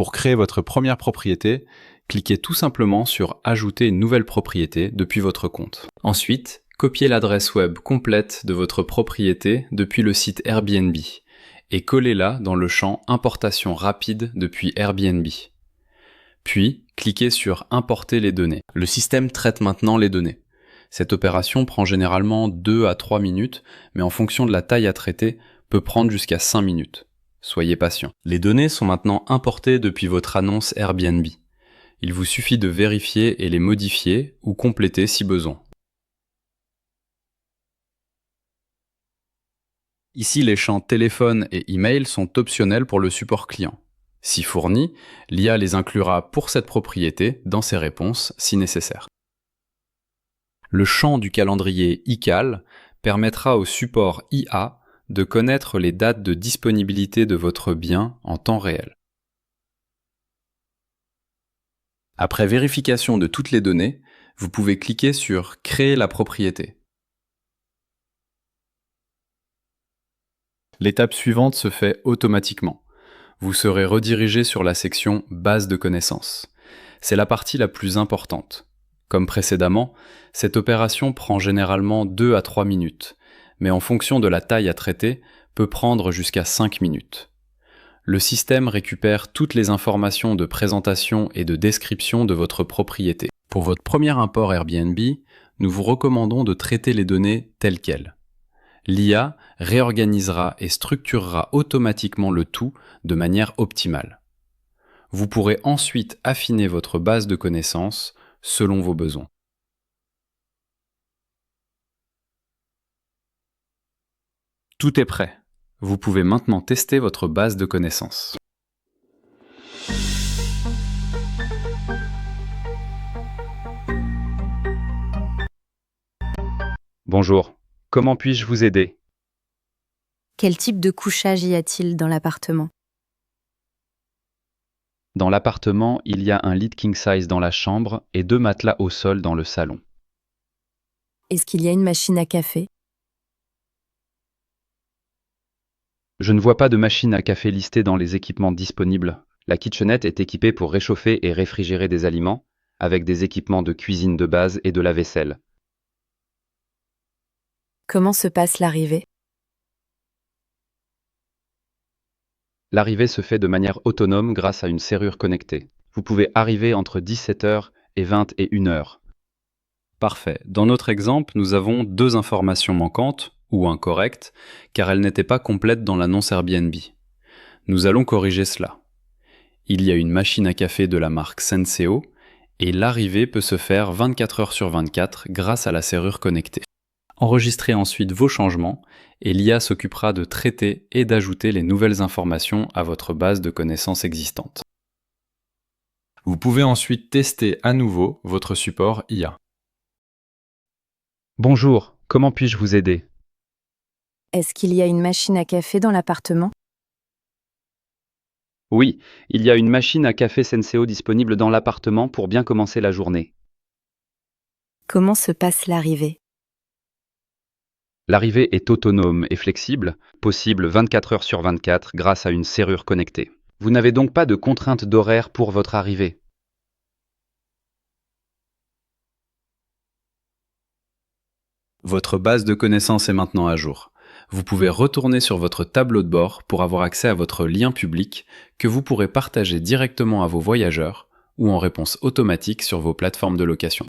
Pour créer votre première propriété, cliquez tout simplement sur « Ajouter une nouvelle propriété » depuis votre compte. Ensuite, copiez l'adresse web complète de votre propriété depuis le site Airbnb et collez-la dans le champ « Importation rapide depuis Airbnb ». Puis, cliquez sur « Importer les données ». Le système traite maintenant les données. Cette opération prend généralement 2 à 3 minutes, mais en fonction de la taille à traiter, peut prendre jusqu'à 5 minutes. Soyez patient. Les données sont maintenant importées depuis votre annonce Airbnb. Il vous suffit de vérifier et les modifier ou compléter si besoin. Ici, les champs téléphone et email sont optionnels pour le support client. Si fourni, l'IA les inclura pour cette propriété dans ses réponses si nécessaire. Le champ du calendrier iCal permettra au support IA de connaître les dates de disponibilité de votre bien en temps réel. Après vérification de toutes les données, vous pouvez cliquer sur « Créer la propriété ». L'étape suivante se fait automatiquement. Vous serez redirigé sur la section « Base de connaissances ». C'est la partie la plus importante. Comme précédemment, cette opération prend généralement 2 à 3 minutes, mais en fonction de la taille à traiter, peut prendre jusqu'à 5 minutes. Le système récupère toutes les informations de présentation et de description de votre propriété. Pour votre premier import Airbnb, nous vous recommandons de traiter les données telles quelles. L'IA réorganisera et structurera automatiquement le tout de manière optimale. Vous pourrez ensuite affiner votre base de connaissances selon vos besoins. Tout est prêt. Vous pouvez maintenant tester votre base de connaissances. Bonjour, comment puis-je vous aider? Quel type de couchage y a-t-il dans l'appartement? Dans l'appartement, il y a un lit king size dans la chambre et 2 matelas au sol dans le salon. Est-ce qu'il y a une machine à café? Je ne vois pas de machine à café listée dans les équipements disponibles. La kitchenette est équipée pour réchauffer et réfrigérer des aliments, avec des équipements de cuisine de base et de lave-vaisselle. Comment se passe l'arrivée? L'arrivée se fait de manière autonome grâce à une serrure connectée. Vous pouvez arriver entre 17h et 21h. Parfait. Dans notre exemple, nous avons 2 informations manquantes ou incorrectes, car elles n'étaient pas complètes dans l'annonce Airbnb. Nous allons corriger cela. Il y a une machine à café de la marque Senseo, et l'arrivée peut se faire 24 heures sur 24 grâce à la serrure connectée. Enregistrez ensuite vos changements, et l'IA s'occupera de traiter et d'ajouter les nouvelles informations à votre base de connaissances existante. Vous pouvez ensuite tester à nouveau votre support IA. Bonjour, comment puis-je vous aider? Est-ce qu'il y a une machine à café dans l'appartement? Oui, il y a une machine à café Senseo disponible dans l'appartement pour bien commencer la journée. Comment se passe l'arrivée? L'arrivée est autonome et flexible, possible 24 heures sur 24 grâce à une serrure connectée. Vous n'avez donc pas de contrainte d'horaire pour votre arrivée. Votre base de connaissances est maintenant à jour. Vous pouvez retourner sur votre tableau de bord pour avoir accès à votre lien public que vous pourrez partager directement à vos voyageurs ou en réponse automatique sur vos plateformes de location.